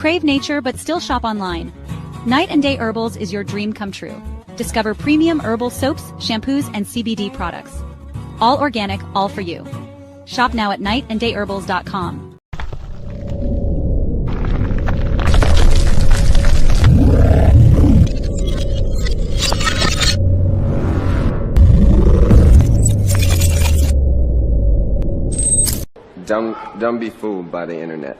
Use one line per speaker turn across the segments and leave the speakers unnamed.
Crave nature but still shop online? Night and Day Herbals is your dream come true. Discover premium herbal soaps, shampoos, and CBD products. All organic, all for you. Shop now at nightandDayHerbals.com.
Don't be fooled by the internet.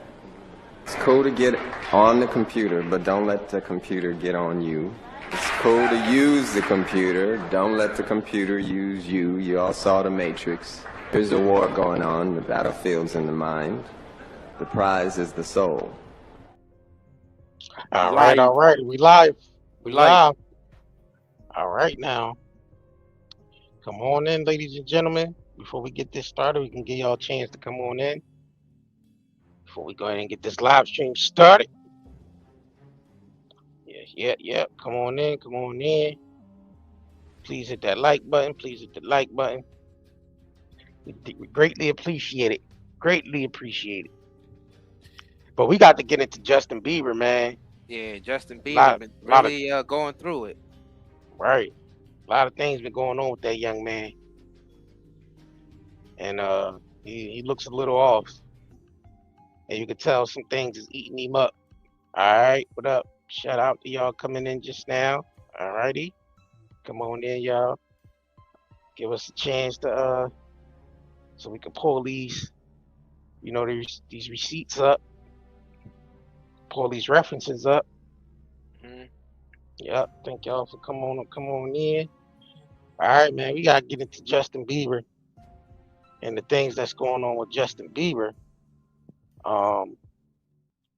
It's cool to get on the computer, but don't let the computer get on you. It's cool to use the computer, don't let the computer use you. You all saw The Matrix. There's a war going on, the battlefield's in the mind. The prize is the soul.
All right, we live. We live. All right now. Come on in, ladies and gentlemen. Before we get this started, we can give y'all a chance to come on in. Before we go ahead and get this live stream started. Yeah. Come on in. Please hit that like button. We greatly appreciate it. But we got to get into Justin Bieber, man.
Yeah, Justin Bieber been really going through it.
Right. A lot of things been going on with that young man. And he looks a little off. And you can tell some things is eating him up. All right, what up? Shout out to y'all coming in just now. All righty. Come on in, y'all. Give us a chance to so we can pull these, these receipts up. Pull these references up.
Mm-hmm.
Yep. Thank y'all for come on in. All right, man. We gotta get into Justin Bieber and the things that's going on with Justin Bieber.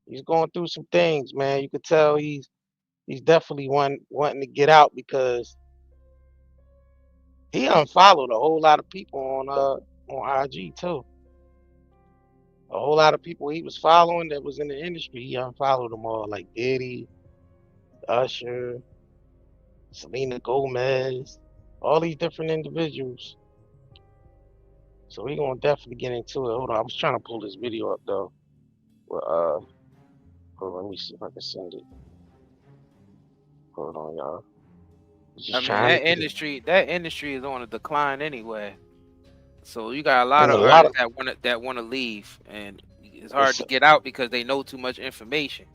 He's going through some things, man. You could tell he's definitely wanting to get out because he unfollowed a whole lot of people on IG too. A whole lot of people he was following that was in the industry, he unfollowed them all, like Diddy, Usher, Selena Gomez, all these different individuals. So we're gonna definitely get into it. Hold on, I was trying to pull this video up though. Well, hold on, let me see if I can send it. Hold on, y'all.
I mean, that industry is on a decline anyway. So you got a lot of artists that want to leave, and it's hard to get out because they know too much information.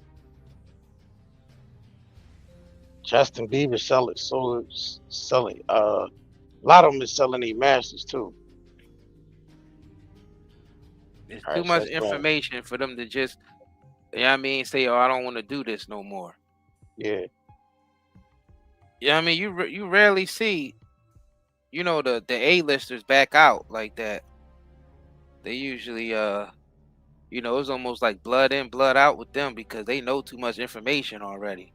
Justin Bieber selling. A lot of them is selling their masters too.
There's too much information for them to just, say, "Oh, I don't want to do this no more."
Yeah.
Yeah, I mean, you rarely see, the A-listers back out like that. They usually, it's almost like blood in, blood out with them because they know too much information already.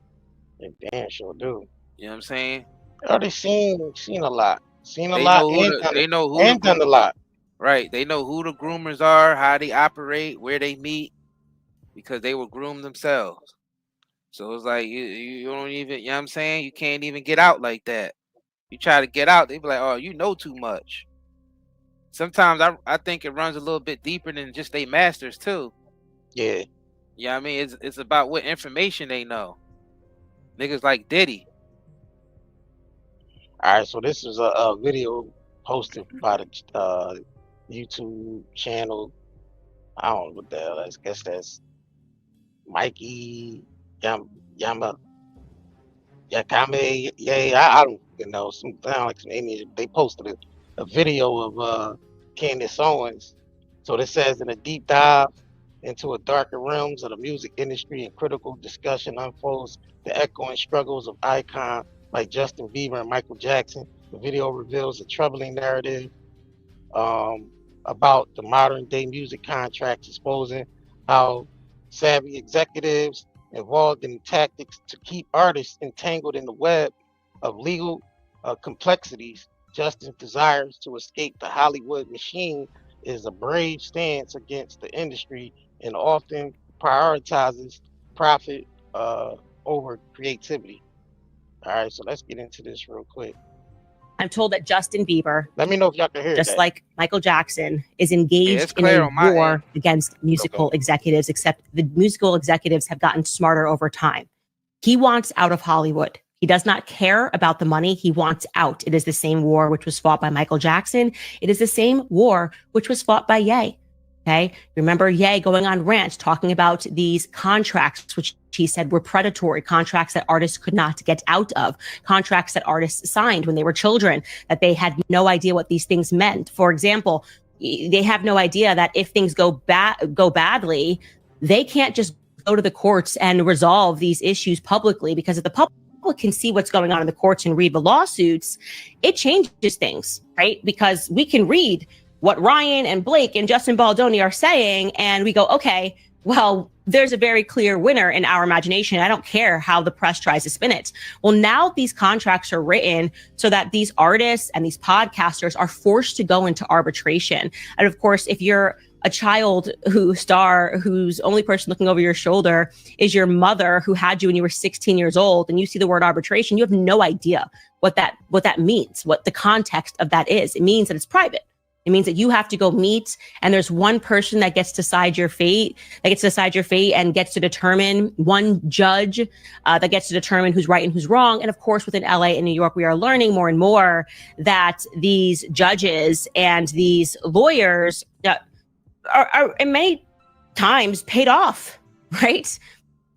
They damn sure do.
You know what I'm saying?
Oh, they seen a lot. They
know who
done a lot.
Right. They know who the groomers are, how they operate, where they meet, because they were groomed themselves. So it's like you don't even, you know what I'm saying? You can't even get out like that. You try to get out, they be like, "Oh, you know too much." Sometimes I think it runs a little bit deeper than just they masters too.
Yeah.
Yeah, I mean, it's about what information they know. Niggas like Diddy.
All right, so this is a video posted by the YouTube channel. I don't know what the hell. I guess that's Mikey Yakame. Yeah, I don't know. Some sound like some Indian. They posted a video of Candace Owens. So this says, in a deep dive into a darker realms of the music industry and critical discussion unfolds the echoing struggles of icons like Justin Bieber and Michael Jackson. The video reveals a troubling narrative about the modern day music contracts, exposing how savvy executives involved in tactics to keep artists entangled in the web of legal complexities. Justin's desires to escape the Hollywood machine is a brave stance against the industry and often prioritizes profit over creativity. All right, so let's get into this real quick.
I'm told that Justin Bieber,
Let me know if y'all can hear
just
that.
like Michael Jackson, is
Yeah,
engaged
it's
in a
clear on my
war
end.
against musical executives, except the musical executives have gotten smarter over time. He wants out of Hollywood. He does not care about the money. He wants out. It is the same war which was fought by Michael Jackson. It is the same war which was fought by Ye. Okay. Remember Ye going on rants talking about these contracts, which he said were predatory contracts that artists could not get out of, contracts that artists signed when they were children, that they had no idea what these things meant. For example, they have no idea that if things go badly, they can't just go to the courts and resolve these issues publicly, because if the public can see what's going on in the courts and read the lawsuits, it changes things, right? Because we can read what Ryan and Blake and Justin Baldoni are saying, and we go, okay, well, there's a very clear winner in our imagination. I don't care how the press tries to spin it. Well, now these contracts are written so that these artists and these podcasters are forced to go into arbitration. And of course, if you're a child whose only person looking over your shoulder is your mother, who had you when you were 16 years old, and you see the word arbitration, you have no idea what that means, what the context of that is. It means that it's private. It means that you have to go meet, and there's one person that gets to decide your fate, and gets to determine, one judge that gets to determine who's right and who's wrong. And of course, within LA and New York, we are learning more and more that these judges and these lawyers are in many times paid off, right?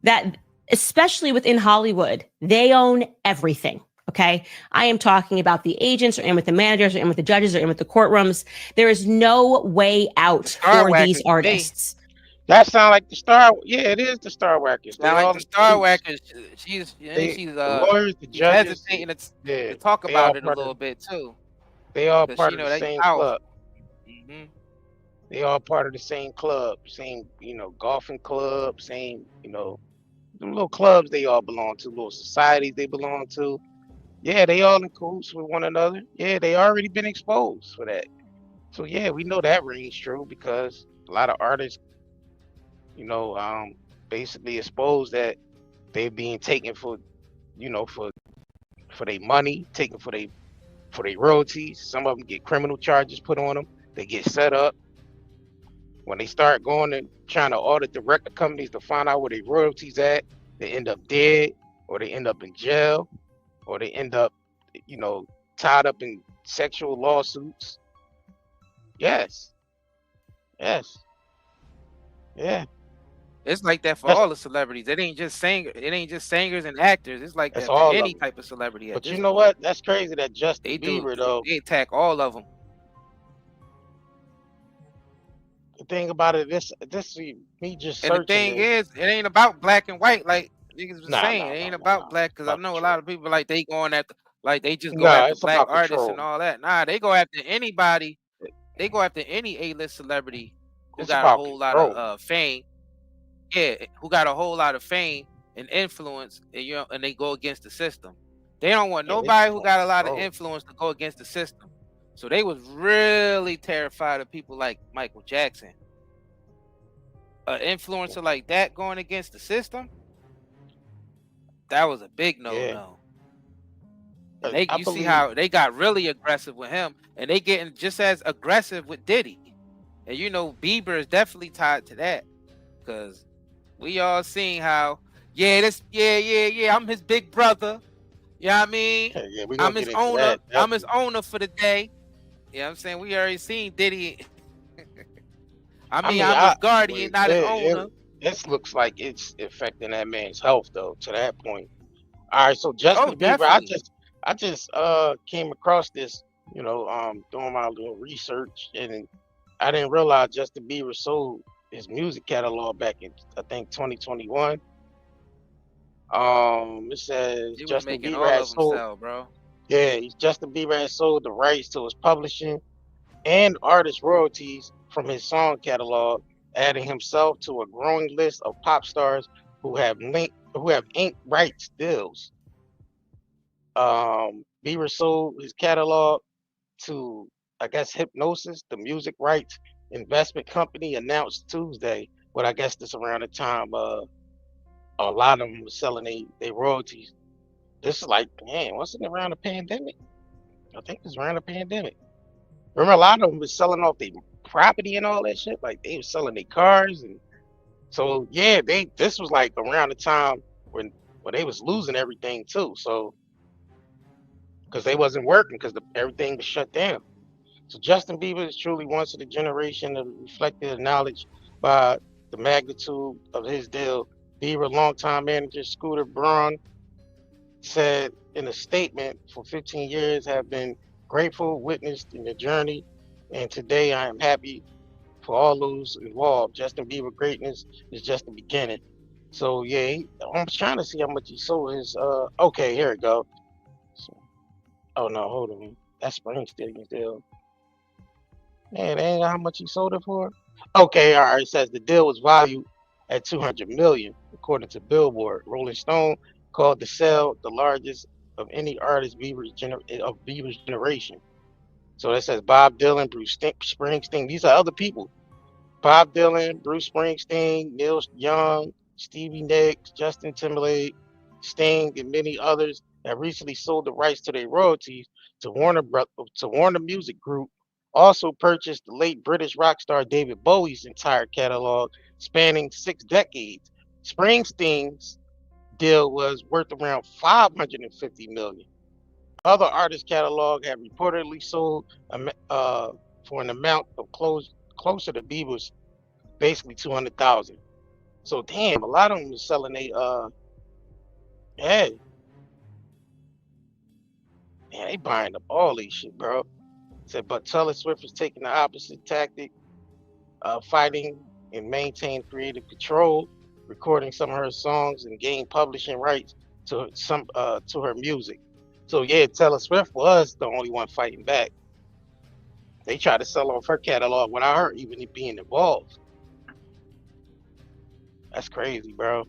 That especially within Hollywood, they own everything. Okay. I am talking about the agents, or in with the managers, or in with the judges, or in with the courtrooms. There is no way out for these artists.
That sound like the Star. Yeah, it is the Star Whackers.
Sound like the Star Whackers. She's
the lawyers, the
she's
judges,
hesitating to talk about it a little bit too.
They all part of the same club.
Mm-hmm.
They all part of the same club, same, golfing club, same, them little clubs they all belong to, little societies they belong to. Yeah, they all in cahoots with one another. Yeah, they already been exposed for that. So yeah, we know that rings true, because a lot of artists, basically exposed that they're being taken for, for their money, taken for their royalties. Some of them get criminal charges put on them. They get set up. When they start going and trying to audit the record companies to find out where their royalties at, they end up dead, or they end up in jail, or they end up, tied up in sexual lawsuits. Yes. Yeah.
It's like that for all the celebrities. It ain't just singers and actors. It's like that for any type of celebrity.
But you know what? That's crazy that Justin Bieber, though.
They attack all of them.
The thing about it, me just searching.
And the thing is, it ain't about black and white like niggas was saying. It ain't about black, because I know a lot of people like they going after, like they just go after black artists and all that. Nah, they go after anybody. They go after any A-list celebrity who got a whole lot of fame. Yeah, who got a whole lot of fame and influence, and they go against the system. They don't want nobody who got a lot of influence to go against the system. So they was really terrified of people like Michael Jackson. An influencer like that going against the system, that was a big no-no. You see how they got really aggressive with him, and they getting just as aggressive with Diddy. And Bieber is definitely tied to that, because we all seen how, I'm his big brother. You know what I mean? I'm his owner. I'm his owner for the day. You know what I'm saying? We already seen Diddy. I'm his guardian, not his owner.
This looks like it's affecting that man's health, though, to that point. All right, so Justin Bieber, I just came across this, doing my little research, and I didn't realize Justin Bieber sold his music catalog back in, I think, 2021. It says Justin Bieber has sold, bro. Yeah, Justin Bieber has sold the rights to his publishing and artist royalties from his song catalog, adding himself to a growing list of pop stars who have inked rights deals. Bieber sold his catalog to, I guess, Hypnosis, the music rights investment company, announced Tuesday. But I guess this around the time a lot of them were selling their royalties. This is like, man, wasn't it around the pandemic? I think it was around the pandemic. Remember, a lot of them was selling off their property and all that shit. Like they was selling their cars, and so yeah, this was like around the time when they was losing everything too. So because they wasn't working because everything was shut down. So Justin Bieber is truly once in a generation of reflected knowledge by the magnitude of his deal. Bieber longtime manager Scooter Braun said in a statement, for 15 years have been grateful, witnessed in the journey, and today I am happy for all those involved. Justin Bieber greatness is just the beginning. So yeah, I'm trying to see how much he sold his okay, here we go. So, oh no, hold on. That's Springsteen deal. Man, ain't how much he sold it for? Okay, all right. It says the deal was valued at 200 million, according to Billboard. Rolling Stone called the sale the largest of any artist of Bieber's generation. So it says Bob Dylan, Bruce Springsteen. These are other people. Bob Dylan, Bruce Springsteen, Neil Young, Stevie Nicks, Justin Timberlake, Sting, and many others have recently sold the rights to their royalties to Warner Music Group. Also purchased the late British rock star David Bowie's entire catalog, spanning 6 decades. Springsteen's deal was worth around 550 million. Other artists' catalog have reportedly sold for an amount of closer to Bieber's, basically 200,000. So damn, a lot of them was selling hey, man, they buying up all these shit, bro. Said, but Taylor Swift is taking the opposite tactic, fighting and maintain creative control, recording some of her songs and gain publishing rights to her music. So yeah, Taylor Swift was the only one fighting back. They tried to sell off her catalog without her even being involved. That's crazy, bro.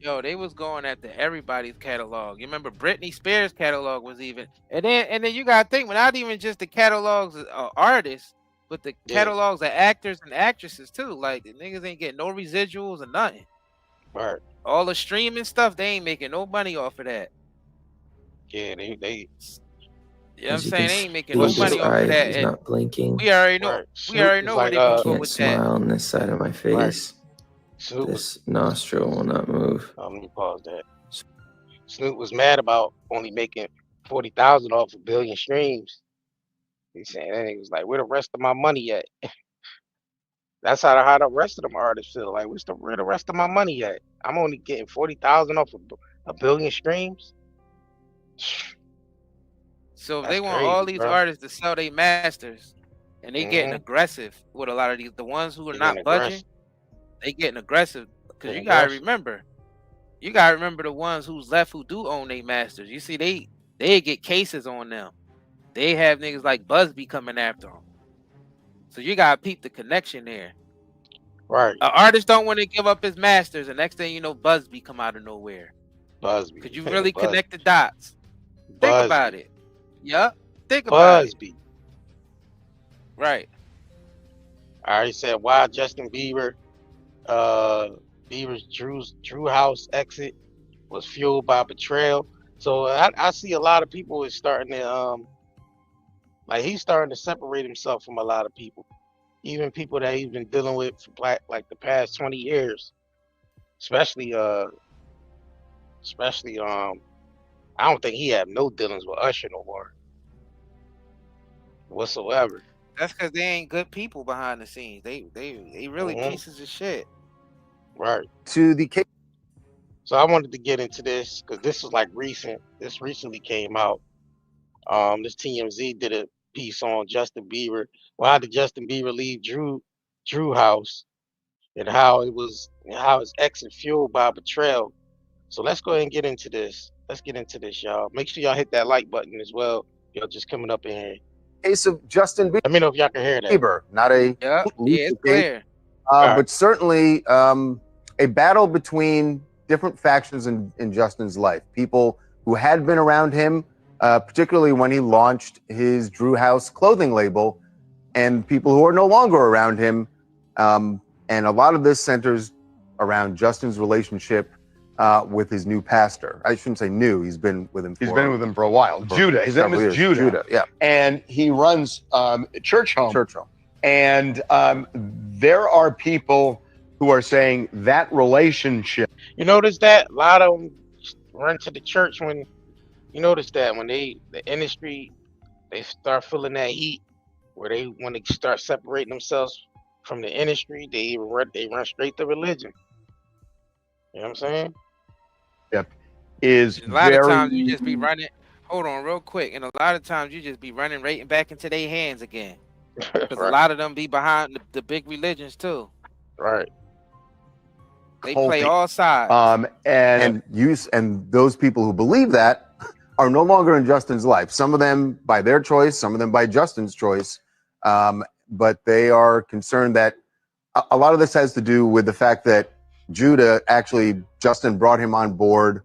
Yo, they was going after everybody's catalog. You remember Britney Spears' catalog was even, and then you gotta think, not even just the catalogs of artists, but the catalogs of actors and actresses too. Like the niggas ain't getting no residuals or nothing.
Right.
All the streaming stuff, they ain't making no money off of that.
Yeah, they.
You know what I'm saying? They ain't making no money off of that.
He's not blinking.
We already know.
Right.
We already know where they gonna go with that.
I can't smile on this side of my face.
Right.
This nostril will not move.
Let me pause that. Snoop was mad about only making 40,000 off a billion streams. He's saying that, he was like, "Where the rest of my money at?" That's how the rest of them artists feel. Like, where the rest of my money at? I'm only getting 40,000 off a billion streams.
So if they want all these artists to sell their masters, and they getting aggressive with a lot of these, the ones who are not budging, they getting aggressive because you gotta remember the ones who's left who do own their masters. You see, they get cases on them. They have niggas like Busby coming after them. So you gotta peep the connection there.
Right.
An artist don't want to give up his masters, and next thing you know, Busby come out of nowhere.
Busby.
Could you really connect the dots? Think about it. Yup. Think about
Busby.
it. Right.
I already said why Justin Bieber, Bieber's Drew House exit was fueled by betrayal. So I see a lot of people is starting to like he's starting to separate himself from a lot of people, even people that he's been dealing with for like the past 20 years, especially I don't think he had no dealings with Usher no more whatsoever.
That's because they ain't good people behind the scenes. They really pieces of shit.
Right.
To the case.
So I wanted to get into this because this is like recent. This recently came out. This TMZ did a piece on Justin Bieber. Why did Justin Bieber leave Drew House, and how his exit fueled by betrayal. So let's go ahead and get into this. Let's get into this, y'all. Make sure y'all hit that like button as well. Y'all just coming up in here.
Case of Justin Bieber.
Let me know if y'all can hear that.
Bieber, not a
it's clear.
But certainly a battle between different factions in Justin's life. People who had been around him, particularly when he launched his Drew House clothing label, and people who are no longer around him. And a lot of this centers around Justin's relationship with his new pastor. I shouldn't say new. He's been with him.
He's been with him for a while. Judah. His name is
years.
Judah.
Yeah.
And he runs Church Home.
Church Home.
And there are people who are saying that relationship.
You notice that a lot of them run to the church when you notice that when the industry, they start feeling that heat where they want to start separating themselves from the industry, they run straight to religion. You know what I'm saying?
Yep. Is
a lot
very...
of times you just be running. Hold on, real quick. And a lot of times you just be running right back into their hands again. Because
Right.
a lot of them be behind the big religions too.
Right.
They play all sides.
And those people who believe that are no longer in Justin's life. Some of them by their choice, some of them by Justin's choice. But they are concerned that a lot of this has to do with the fact that Justin brought him on board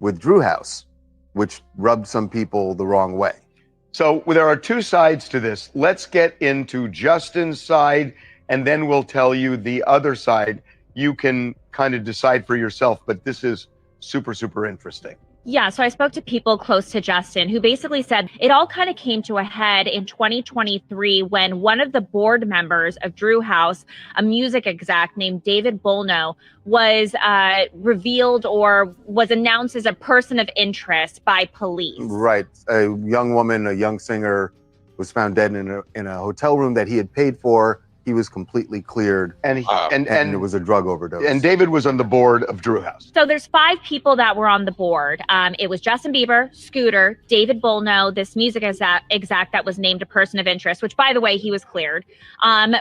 with Drew House, which rubbed some people the wrong way.
So there are two sides to this. Let's get into Justin's side, and then we'll tell you the other side. You can kind of decide for yourself, but this is super, super interesting.
Yeah, so I spoke to people close to Justin who basically said it all kind of came to a head in 2023 when one of the board members of Drew House, a music exec named David Bolno, was revealed or was announced as a person of interest by police.
Right. A young woman, a young singer, was found dead in a hotel room that he had paid for. He was completely cleared, and it was a drug overdose.
And David was on the board of Drew House.
So there's 5 people that were on the board. It was Justin Bieber, Scooter, David Bolno, this music exec that was named a person of interest, which, by the way, he was cleared.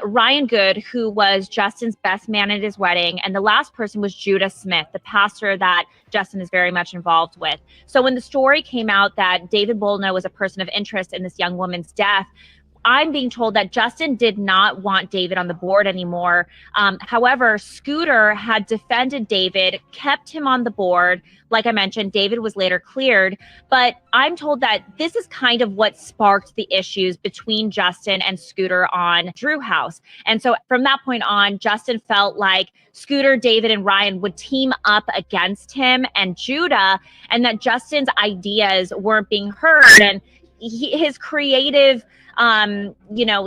Ryan Good, who was Justin's best man at his wedding, and the last person was Judah Smith, the pastor that Justin is very much involved with. So when the story came out that David Bolno was a person of interest in this young woman's death, I'm being told that Justin did not want David on the board anymore. However, Scooter had defended David, kept him on the board. Like I mentioned, David was later cleared, but I'm told that this is kind of what sparked the issues between Justin and Scooter on Drew House. And so from that point on, Justin felt like Scooter, David, and Ryan would team up against him and Judah, and that Justin's ideas weren't being heard. And his creative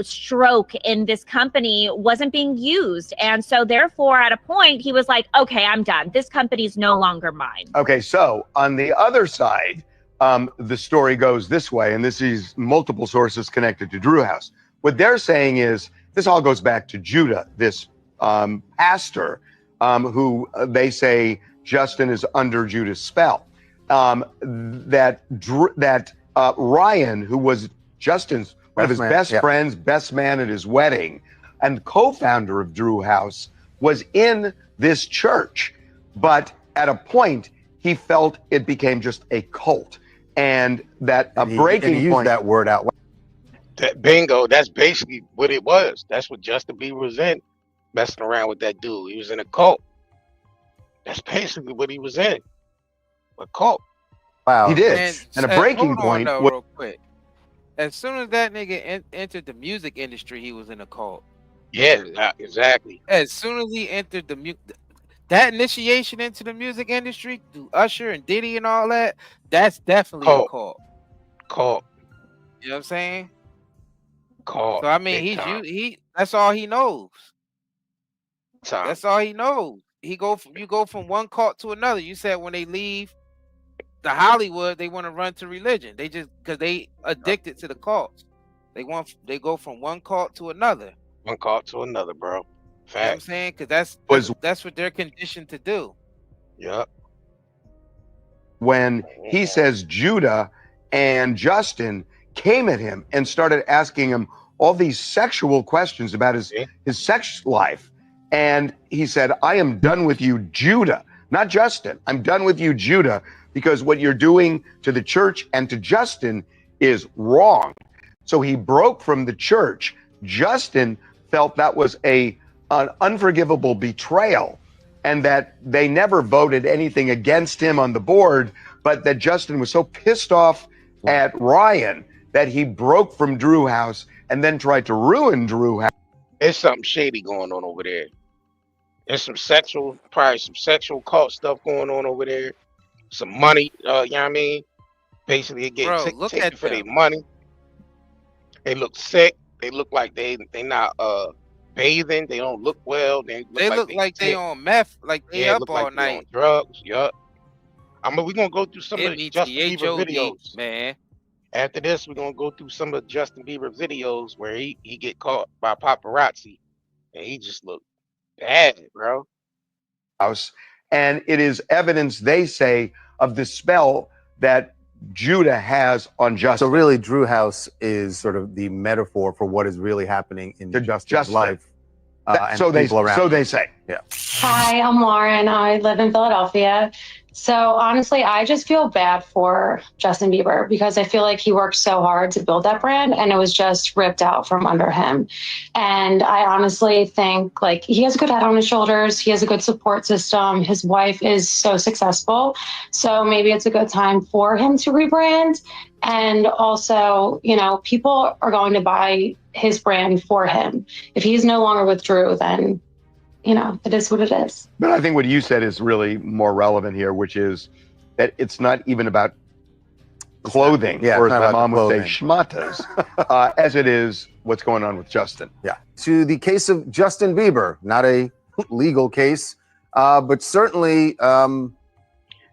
stroke in this company wasn't being used. And so therefore, at a point, he was like, okay, I'm done. This company's no longer mine.
Okay, so on the other side, the story goes this way, and this is multiple sources connected to Drew House. What they're saying is, this all goes back to Judah, this pastor, who they say Justin is under Judah's spell. That Ryan, who was Justin's one of his best friends, best man at his wedding, and co-founder of Drew House, was in this church. But at a point, he felt it became just a cult, and that breaking point.
Used that word out loud.
Bingo. That's basically what it was. That's what Justin Bieber was in, messing around with that dude. He was in a cult. That's basically what he was in. A cult.
Wow.
He did. And a breaking point.
Real quick. As soon as that nigga entered the music industry, he was in a cult.
Yeah, exactly.
As soon as he entered that initiation into the music industry through Usher and Diddy and all that, that's definitely a cult.
Cult.
You know what I'm saying?
Cult.
So I mean, he that's all he knows. That's all he knows. You go from one cult to another. You said when they leave the Hollywood, they want to run to religion. They just because they addicted to the cults. They go from one cult to another.
One cult to another, bro. Fact.
You know what I'm saying? Because that's what they're conditioned to do.
Yep.
When he says Judah and Justin came at him and started asking him all these sexual questions about his sex life. And he said, I am done with you, Judah, not Justin. I'm done with you, Judah, because what you're doing to the church and to Justin is wrong. So he broke from the church. Justin felt that was an unforgivable betrayal, and that they never voted anything against him on the board, but that Justin was so pissed off at Ryan that he broke from Drew House and then tried to ruin Drew House.
There's something shady going on over there. There's probably some sexual cult stuff going on over there. Some money, you know what I mean? Basically, they get
Bro, look
taken
at
for their
them.
money. They look sick. They look like they not bathing. They don't look well. They
They
like
look
they
like they
sick.
on meth, like they
Yeah,
up
look
all
like they on
night.
drugs. Yup. We're gonna go through some of the Justin Bieber
METHOD,
videos.
man.
After this, we're gonna go through some of Justin Bieber videos where he get caught by paparazzi and he just looked bad, bro.
House, and it is evidence, they say, of the spell that Judah has on Justin.
So really, Drew House is sort of the metaphor for what is really happening in Justin's
Justin.
life. And
so
people around
they
him.
say.
Yeah.
Hi, I'm Lauren. I live in Philadelphia. So honestly, I just feel bad for Justin Bieber because I feel like he worked so hard to build that brand and it was just ripped out from under him. And I honestly think like he has a good head on his shoulders. He has a good support system. His wife is so successful. So maybe it's a good time for him to rebrand. And also, you know, people are going to buy his brand for him. If he's no longer with Drew, then you know, it is what it is.
But I think what you said is really more relevant here, which is that it's not even about clothing,
Yeah,
or
it's
as
not
my
about
mom
the
would say, schmatas, as it is what's going on with Justin.
Yeah. To the case of Justin Bieber, not a legal case, but certainly.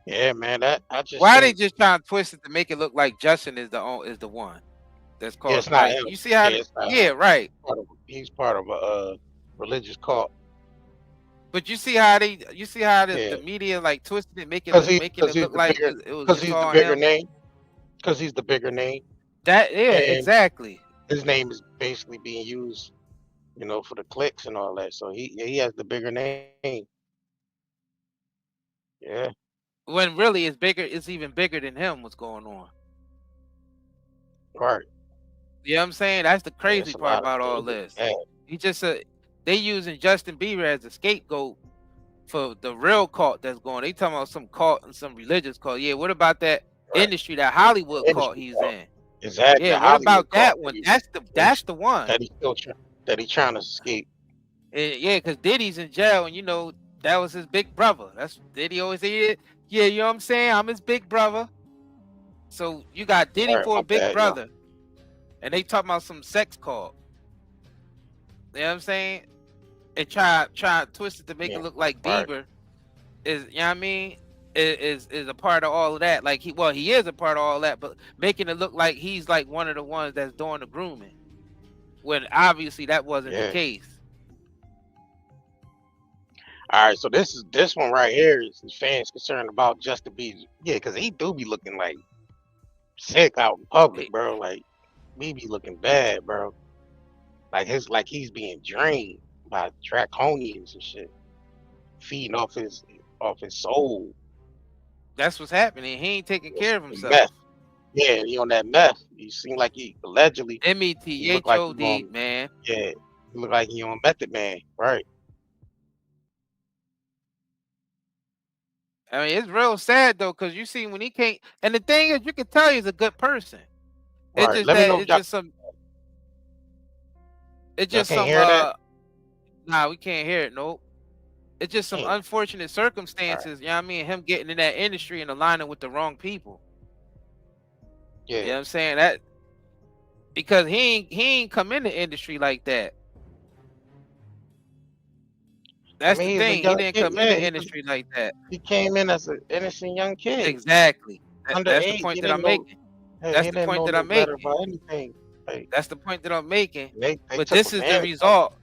Yeah, man. I just
Why
think,
they just trying to twist it to make it look like Justin is the one that's called?
yeah, it's not
like,
him.
you see how?
Yeah, it's not
Yeah,
him.
right.
He's part of a religious cult.
But you see how the
Yeah.
media like twisted it, making
Because
it
he's
look
the
like
bigger,
it was
because
just
he's the
all
bigger
him.
name. Because he's the bigger name.
That
And
exactly.
his name is basically being used, you know, for the clicks and all that. So he has the bigger name. Yeah.
When really it's bigger, it's even bigger than him. What's going on?
Right.
You know what I'm saying? That's the
Yeah,
crazy
it's a
part
lot
about
of
all
things.
this.
Yeah.
He just they using Justin Bieber as a scapegoat for the real cult that's going. They talking about some cult and some religious cult. Yeah, what about that industry, that Hollywood cult he's in?
Exactly.
Yeah, what about that one? That's the one.
That he's trying to escape.
Yeah, because Diddy's in jail, and you know that was his big brother. That's Diddy always said. Yeah, you know what I'm saying? I'm his big brother. So you got Diddy for a big brother, and they talking about some sex cult. You know what I'm saying? And try to twist it to make it look like Bieber is, you know what I mean? Is a part of all of that. Like he is a part of all that, but making it look like he's like one of the ones that's doing the grooming, when obviously that wasn't the case.
All right, so this one right here is fans concerned about Justin Bieber. Yeah, because he do be looking like sick out in public, bro. Like he be looking bad, bro. Like he's being drained by draconians and shit, feeding off his soul.
That's what's happening. He ain't taking care of himself.
Meth. Yeah, he on that meth. He seem like he allegedly
METHOD, man.
Yeah, he look like he on Method Man, right?
I mean, it's real sad though, because you see when he can't. And the thing is, you can tell he's a good person. It's
Right.
just
Let me
that
know if
it's
y'all-
just some. It's
Y'all
just
can't
some.
hear that?
Nah, we can't hear it. Nope. It's just some unfortunate circumstances. You know what I mean? Him getting in that industry and aligning with the wrong people.
Yeah.
You know what I'm saying? That because he ain't come in the industry like that. That's the thing. He didn't come in the industry like that.
He came in as an innocent young kid.
Exactly. That's
Underage,
the point
he
that I'm
didn't know-
making.
Hey,
That's
he
the
didn't
point
know
that I'm
no better
making.
about anything. Hey,
That's the point that I'm making.
they
But
took
this is the
advantage of
result.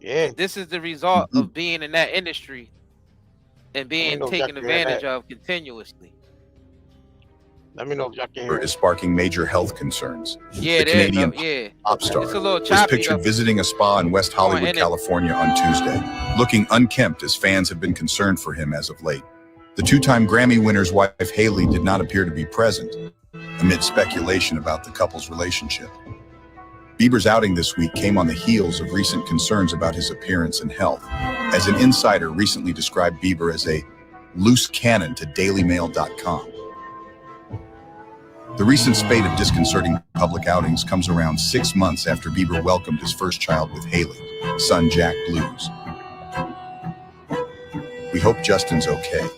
Yeah.
This is the result of being in that industry and being
know if
taken
y'all can hear
advantage
that.
of continuously.
Let me know if y'all can hear
is sparking major health concerns.
Yeah,
the
there you
Canadian
go. Yeah.
pop star
It's a little
was
choppy,
pictured
though.
visiting a spa in West Hollywood,
in it.
California on Tuesday, looking unkempt as fans have been concerned for him as of late. The two-time Grammy winner's wife, Haley, did not appear to be present, amid speculation about the couple's relationship. Bieber's outing this week came on the heels of recent concerns about his appearance and health, as an insider recently described Bieber as a loose cannon to dailymail.com. The recent spate of disconcerting public outings comes around 6 months after Bieber welcomed his first child with Haley, son Jack Blues. We hope Justin's okay.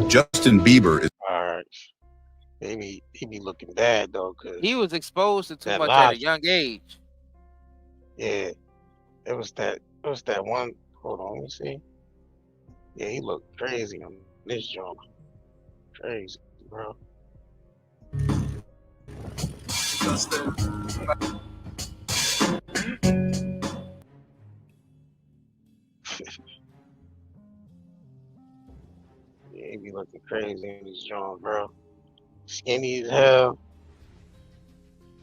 Justin Bieber is
All right. He be looking bad though, cause
He was exposed to too
that
much at
live.
a young age.
Yeah, it was that one. Hold on, let me see. Yeah, he looked crazy on this joint. Crazy, bro. Yeah, he be looking crazy in this joint, bro. Skinny as hell.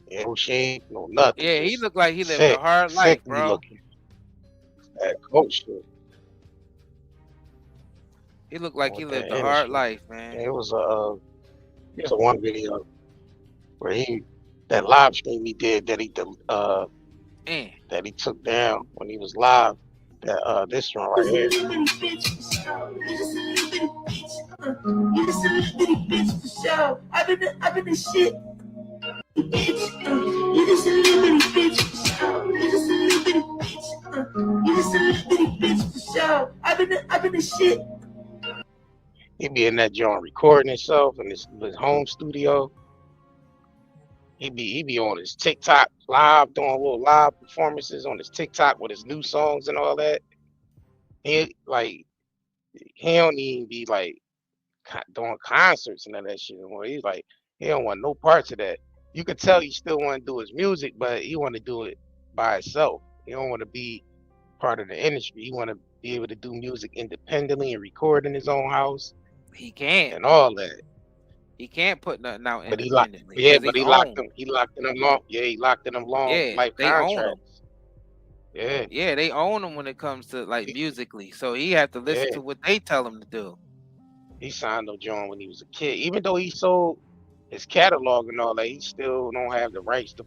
Yeah, no shape, no nothing.
Yeah, he
Just
looked like he lived a
sick,
hard life,
sickly
bro.
looking. That coach shit.
He looked like he
With
lived
that
a hard
industry.
life,
Yeah,
man.
it was a one video where that live stream he did that he took down when he was live. That this one right here.
I've been the shit. I've been the shit.
He be in that joint recording himself in his home studio. He be on his TikTok live, doing little live performances on his TikTok with his new songs and all that. He don't even be like doing concerts and all that shit anymore. He's like, he don't want no parts of that. You could tell he still want to do his music, but he want to do it by himself. He don't want to be part of the industry. He want to be able to do music independently and record in his own house
He can't.
and all that.
He can't put nothing out
But
independently
he
because he's
locked
owned.
them. He locked in them long. Yeah, he locked in them long
Yeah,
life
they own him.
contracts. Yeah,
Yeah, they own him when it comes to like musically. So he had to listen
yeah.
to what they tell him to do.
He signed no joint when he was a kid. Even though he sold his catalog and all that, he still don't have the rights to.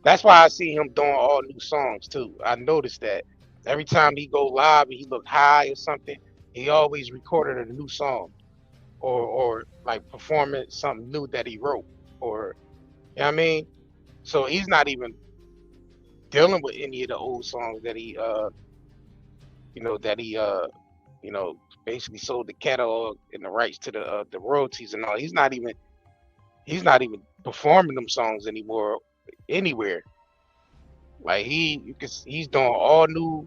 That's why I see him doing all new songs too. I noticed that every time he go live and he look high or something, he always recorded a new song, or like performing something new that he wrote, or you know what I mean. So he's not even dealing with any of the old songs that he you know, basically sold the catalog and the rights to the royalties and all. He's not even performing them songs anymore anywhere. Like he's doing all new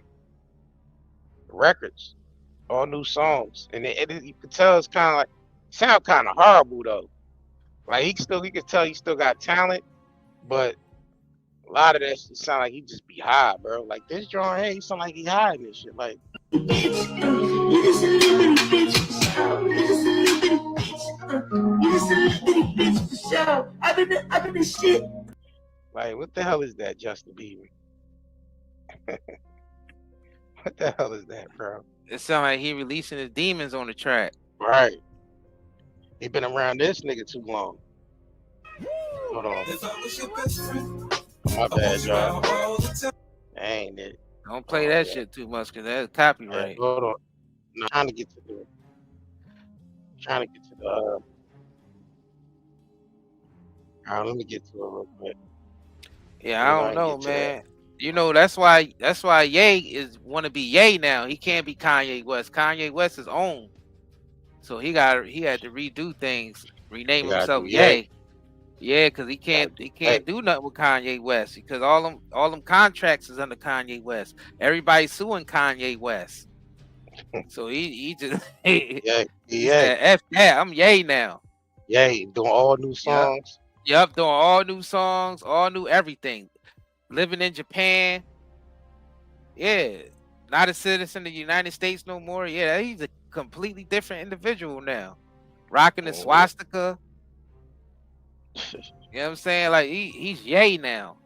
records, all new songs, and you can tell it's kind of like sound kind of horrible though. Like he can tell he still got talent, but a lot of that shit sound like he just be high, bro. Like this joint, hey, he sound like he high in this shit. Like
I've been the shit.
Like what the hell is that, Justin Bieber? What the hell is that, bro?
It sounds like he releasing his demons on the track.
Right. He been around this nigga too long. Hold on. My bad, y'all. Ain't it?
Don't play that shit too much because that's copyright.
Hold on. I'm trying to get to the. All right, let me get to it real quick.
Yeah, I don't know, man. You know, that's why Ye want to be Ye now. He can't be Kanye West. Kanye West is own. So he had to redo things, rename himself Ye. Yeah, because he can't do nothing with Kanye West because all them contracts is under Kanye West. Everybody's suing Kanye West. So he just he said, F that, I'm Ye now.
Ye doing all new songs.
Yep, doing all new songs, all new everything. Living in Japan. Yeah. Not a citizen of the United States no more. Yeah, he's a completely different individual now. Rocking the swastika. You know what I'm saying? Like he's Ye now.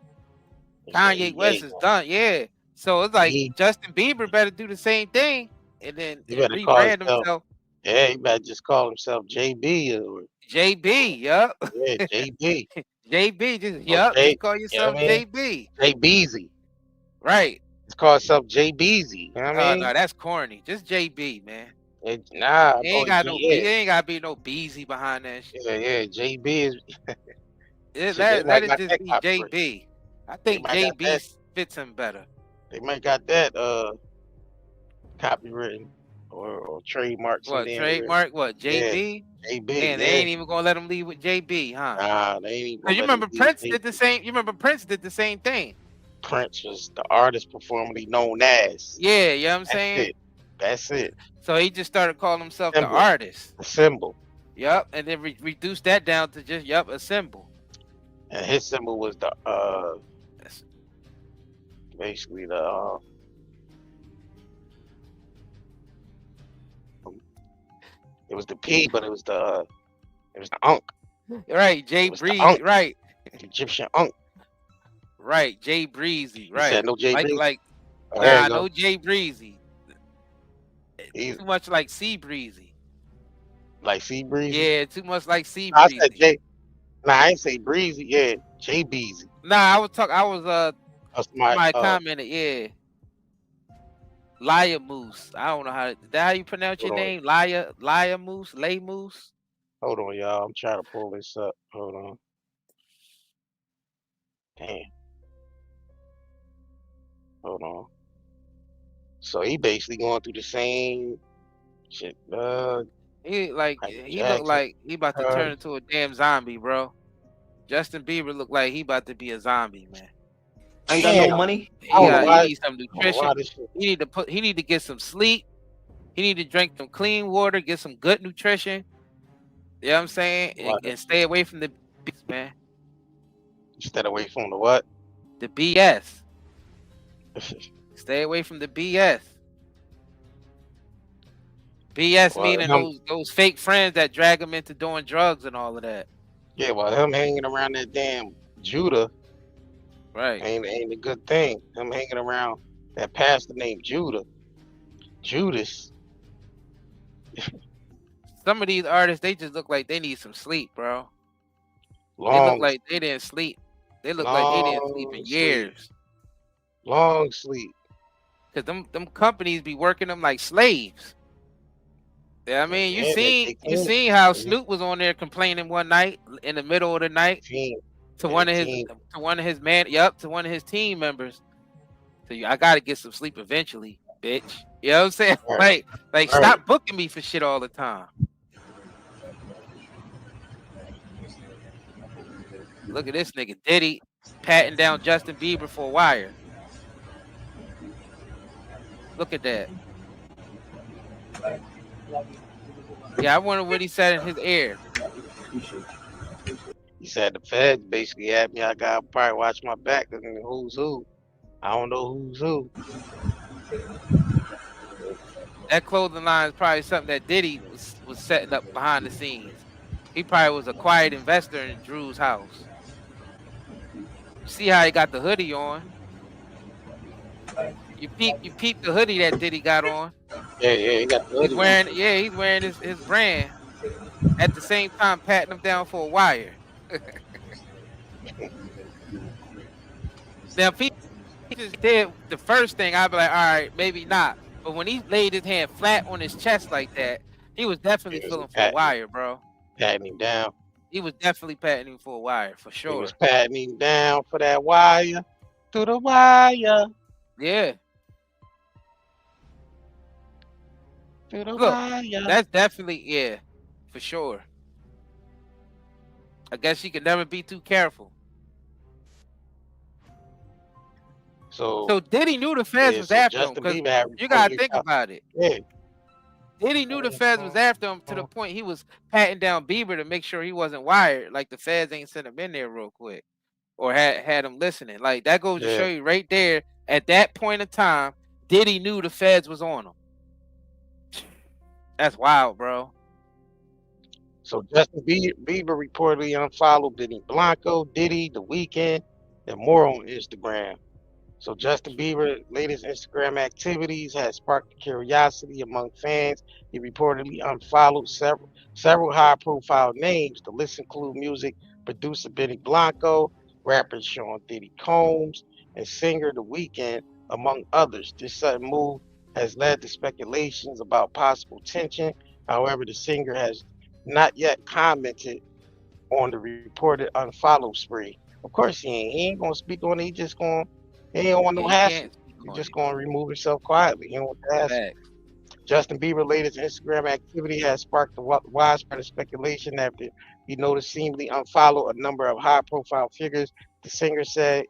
Kanye West is done. Yeah. So it's like Justin Bieber better do the same thing and then rebrand himself.
Yeah, he better just call himself JB or
JB, yup.
Yeah, JB.
JB, just call yourself JB.
JBeezy.
Right.
It's called itself JBeezy. You know what I mean?
No, that's corny. Just JB, man.
Nah,
he ain't gotta be no Beezy behind that shit.
Yeah, JB is
let it just be JB. I think JB fits him better.
They might got that copywritten. or trademark some
What
damn real.
trademark? What
Yeah,
JB?
JB.
Man, they
Yeah.
ain't even gonna let him leave with JB, huh?
Nah, they ain't even
Cause
gonna
you
let him
remember
leave.
Prince did the same. You remember Prince did the same thing.
Prince was the artist formerly known as.
Yeah, you know what I'm
That's
saying?
it. That's it.
So he just started calling himself the
Symbol.
artist.
The symbol.
Yup, and then reduced that down to just a symbol.
And his symbol was the
That's-
basically the it was the P, but it was the Ankh.
Right, Jay
It was the
Breezy,
Ankh,
right,
Egyptian Ankh.
right, Jay Breezy,
You said
right.
no J Breezy?
Like
Oh, there you
nah,
go.
no Jay Breezy.
He's
Too much like Sea Breezy.
like Sea Breezy.
Yeah, too much like Sea
I
Breezy.
said J. Nah, I ain't say Breezy. Yeah, J Beezy.
Nah, I was somebody commented, yeah. Liar Moose. I don't know is that how you pronounce your name? Liar Moose? Lay Moose?
Hold on, y'all. I'm trying to pull this up. Hold on. Damn. Hold on. So he basically going through the same shit.
He look
Jackson.
like he about to turn into a damn zombie, bro. Justin Bieber look like he about to be a zombie, man.
I ain't got no money.
He needs some nutrition. He need to get some sleep. He need to drink some clean water, get some good nutrition. You know what I'm saying? And stay away from the BS, man.
Stay away from the what?
The BS. Stay away from the BS. BS meaning those fake friends that drag him into doing drugs and all of that.
Yeah, well, him hanging around that damn Judah,
right,
ain't a good thing. Him hanging around that pastor named Judas.
Some of these artists, they just look like they need some sleep, bro. They look like they didn't sleep. They look like they didn't sleep in years.
Long sleep.
Cause them companies be working them like slaves. Yeah, I mean, you seen how Snoop was on there complaining one night in the middle of the night to one of his team members. So I gotta get some sleep eventually, bitch. You know what I'm saying? Right. Like stop booking me for shit all the time. Look at this nigga Diddy patting down Justin Bieber for a wire. Look at that. Yeah, I wonder what he said in his ear.
He said the feds basically had me. I gotta probably watch my back because who's who. I don't know who's who.
That clothing line is probably something that Diddy was setting up behind the scenes. He probably was a quiet investor in Drew's house. You see how he got the hoodie on? You peep the hoodie that Diddy got on.
Yeah, he got the hoodie.
He's wearing his brand. At the same time, patting him down for a wire. Now, if he just did the first thing, I'd be like, all right, maybe not. But when he laid his hand flat on his chest like that, he was definitely feeling for a wire, bro.
Patting him down.
He was definitely patting him for a wire, for sure.
He was patting him down for that wire. To the wire.
Yeah.
To the
Look,
wire.
that's definitely, yeah, for sure. I guess you can never be too careful. So Diddy knew the feds was after him, because you gotta think about it.
Yeah.
Diddy knew the feds was after him to the point he was patting down Bieber to make sure he wasn't wired. Like the feds ain't sent him in there real quick, or had him listening. Like that goes to show you right there. At that point in time, Diddy knew the feds was on him. That's wild, bro.
So Justin Bieber reportedly unfollowed Benny Blanco, Diddy, The Weeknd, and more on Instagram. So Justin Bieber's latest Instagram activities has sparked curiosity among fans. He reportedly unfollowed several high-profile names. The list include music producer Benny Blanco, rapper Sean Diddy Combs, and singer The Weeknd, among others. This sudden move has led to speculations about possible tension. However, the singer has not yet commented on the reported unfollow spree. Of course he ain't. He ain't gonna speak on it. He don't want no hassle. He's just gonna remove himself quietly. He don't want the hassle. Justin Bieber's latest Instagram activity has sparked widespread speculation after he noticed seemingly unfollowed a number of high-profile figures. The singer said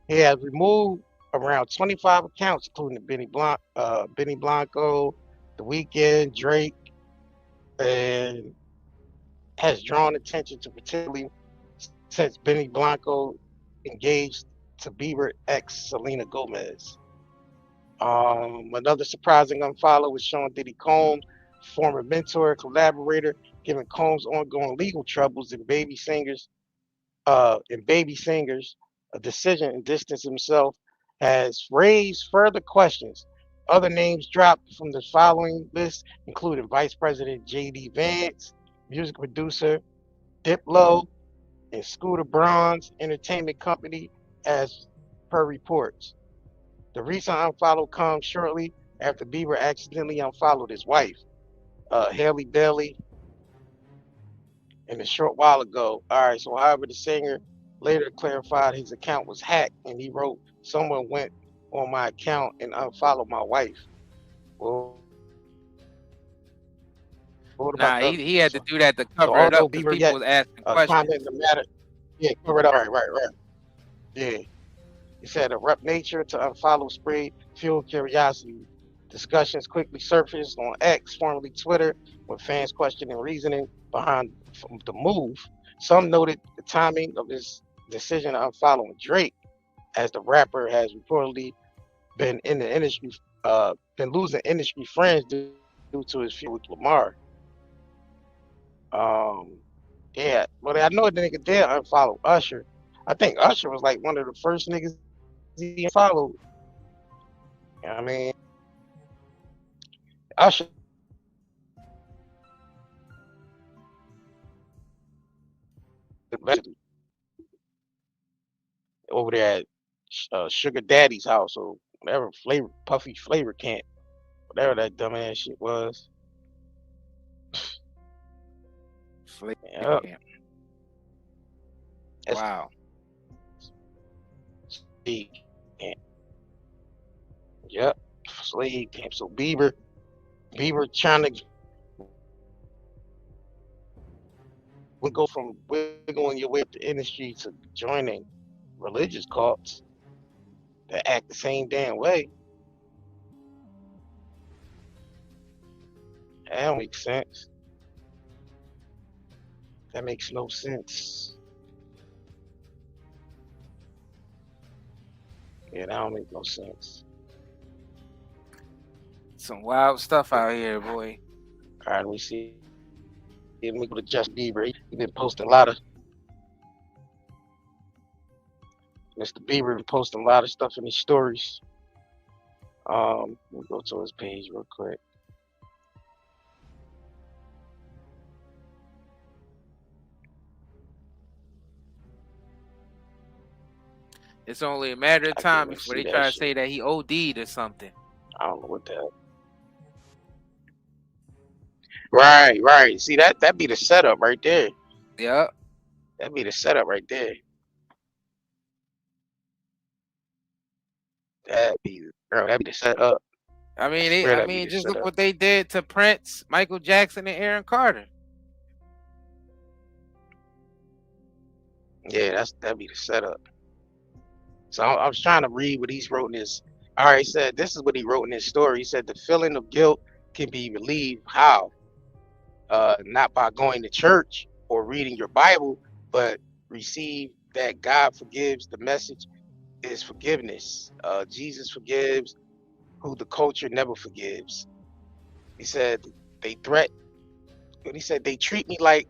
he has removed around 25 accounts, including Benny Blanco, The Weeknd, Drake, and has drawn attention to particularly since Benny Blanco engaged to Bieber ex Selena Gomez. Another surprising unfollow was Sean Diddy Combs, former mentor and collaborator, given Combs' ongoing legal troubles in Baby Singers, a decision and distance himself has raised further questions. Other names dropped from the following list, including Vice President J.D. Vance, music producer Diplo, and Scooter Braun's entertainment company, as per reports. The recent unfollow comes shortly after Bieber accidentally unfollowed his wife, Haley Bailey, and a short while ago. All right, so however, the singer later clarified his account was hacked, and he wrote, "Someone went on my account and unfollowed my wife." Well, what about
Nah,
the other
he
people?
had to do that to
So
cover it
although
up because
Bieber
people
yet
was asking questions.
comment in the matter, yeah, cover it up. Right. Yeah. He said a rough nature to unfollow spree fueled curiosity. Discussions quickly surfaced on X, formerly Twitter, with fans questioning reasoning behind the move. Some noted the timing of his decision to unfollow Drake, as the rapper has reportedly been in the industry, been losing industry friends due to his feud with Lamar. Um, yeah, but I know the nigga did unfollow Usher. I think Usher was like one of the first niggas he unfollowed. I mean, Usher over there at Sugar Daddy's house or whatever flavor Puffy Flavor Camp, whatever that dumbass shit was.
Flavor
Yep.
camp. Wow.
Slave Camp. Yep. Slave Camp. So Bieber trying to go from wiggling your way up the industry to joining religious cults that act the same damn way. That don't make sense. That makes no sense. Yeah, that don't make no sense.
Some wild stuff out here, boy.
All right, let me see. Let me go to Justin Bieber. He been posting a lot of Mr. Bieber been posting a lot of stuff in his stories. Let me go to his page real quick.
It's only a matter of
I
time
can't even
before
see
they
that
try to
shit.
say that he OD'd or something.
I don't know what the hell. Right. See that be the setup right there.
Yep.
That be the setup right there. That be the setup.
I mean,
I swear that be the
just look
setup.
what they did to Prince, Michael Jackson, and Aaron Carter.
Yeah, that be the setup. So I was trying to read what he's wrote in his. All right, he said this is what he wrote in his story. He said the feeling of guilt can be relieved. How? Not by going to church or reading your Bible, but receive that God forgives. The message is forgiveness. Jesus forgives who the culture never forgives. He said they threat. He said they treat me like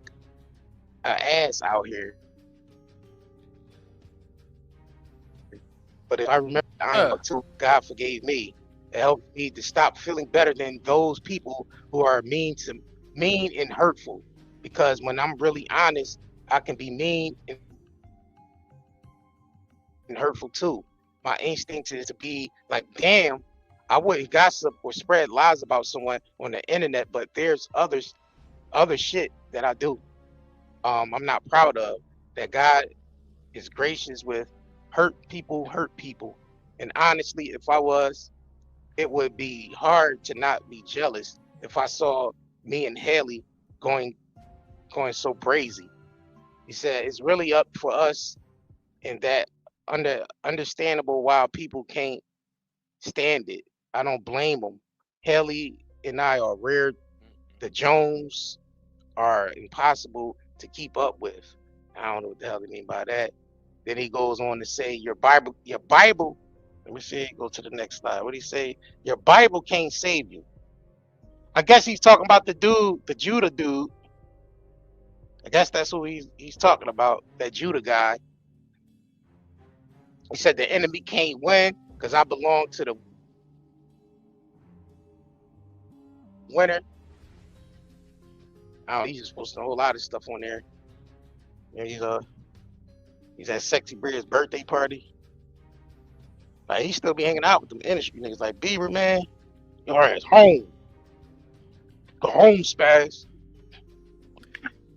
an ass out here. But if I remember I am too, God forgave me. It helped me to stop feeling better than those people who are mean and hurtful. Because when I'm really honest, I can be mean and hurtful too. My instinct is to be like, damn, I wouldn't gossip or spread lies about someone on the internet, but there's other shit that I do. I'm not proud of that. God is gracious with hurt people. And honestly, if I was, it would be hard to not be jealous if I saw me and Haley going so crazy. He said it's really up for us, and that understandable why people can't stand it. I don't blame them. Haley and I are rare. The Jones are impossible to keep up with. I don't know what the hell they mean by that. Then he goes on to say your Bible. Let me see. Go to the next slide. What do he say? Your Bible can't save you. I guess he's talking about the dude, the Judah dude. I guess that's who he's talking about. That Judah guy. He said the enemy can't win because I belong to the winner. I don't know, he's just posting a whole lot of stuff on there. And he's at Sexy Bread's birthday party. Like, he still be hanging out with them industry niggas like Bieber, man. Your ass home. Go home, spaz.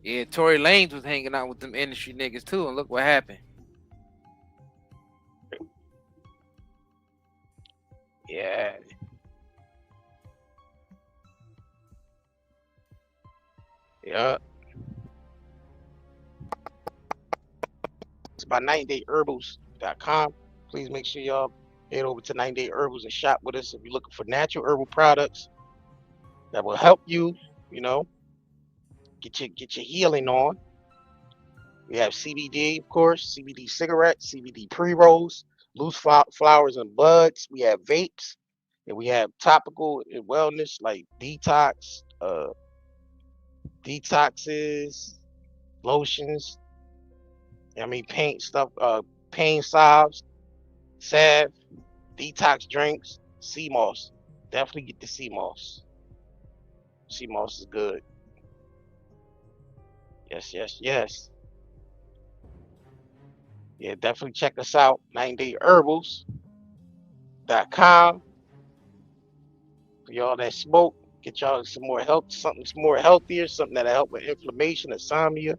Yeah, Tory Lanez was hanging out with them industry niggas too, and look what happened.
Yeah. Yeah. It's by 90dayherbals.com. Please make sure y'all head over to 90 Day Herbals and shop with us if you're looking for natural herbal products that will help you, you know, get your healing on. We have CBD, of course, CBD cigarettes, CBD pre-rolls, loose flowers and buds. We have vapes, and we have topical and wellness like detoxes, lotions. I mean, pain salves, salve, detox drinks, sea moss. Definitely get the sea moss. Sea moss is good. Yes, yes, yes. Yeah, definitely check us out. 90dayherbals.com. For y'all that smoke, get y'all some more help, something more healthier, something that'll help with inflammation, insomnia,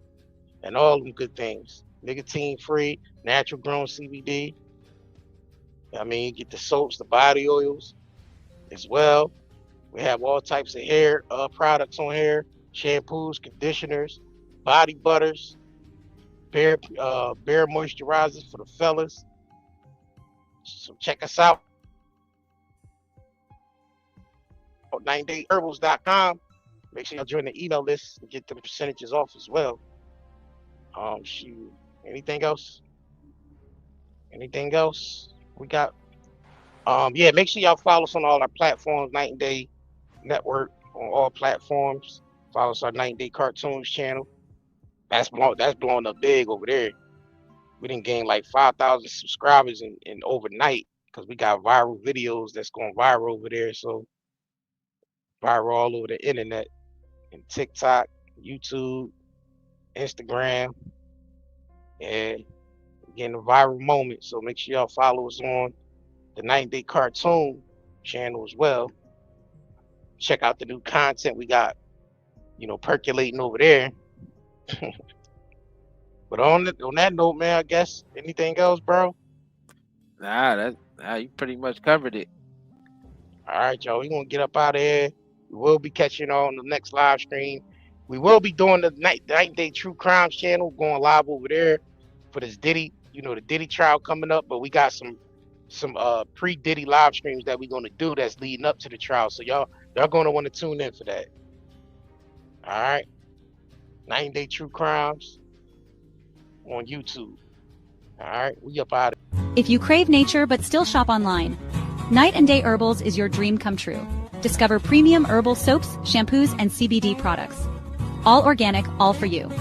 and all them good things. Nicotine free, natural grown CBD. I mean, get the soaps, the body oils as well. We have all types of hair products on here, shampoos, conditioners, body butters, bare moisturizers for the fellas. So check us out. 90dayherbals.com. Make sure y'all join the email list and get the percentages off as well. Shoot. Anything else? Anything else? We got yeah, make sure y'all follow us on all our platforms, 90 Day Network on all platforms. Follow us on 90 Day Cartoons channel. That's blowing up big over there. We didn't gain like 5,000 subscribers in overnight because we got viral videos that's going viral over there. So viral all over the internet and TikTok, YouTube, Instagram, and getting a viral moment. So make sure y'all follow us on the 90 Day Cartoon channel as well. Check out the new content we got, percolating over there. But on that note, man, I guess anything else, bro?
Nah, you pretty much covered it.
All right, y'all. We're gonna get up out of here. We will be catching on the next live stream. We will be doing the 90 Day True Crimes channel, going live over there for this Diddy, the Diddy trial coming up. But we got some pre-Diddy live streams that we're gonna do that's leading up to the trial. So y'all gonna want to tune in for that. All right. 90 Day True Crimes on YouTube. All right, we up out of here.
If you crave nature but still shop online, Night and Day Herbals is your dream come true. Discover premium herbal soaps, shampoos, and CBD products. All organic, all for you.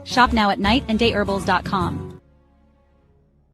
Shop now at nightandayherbals.com.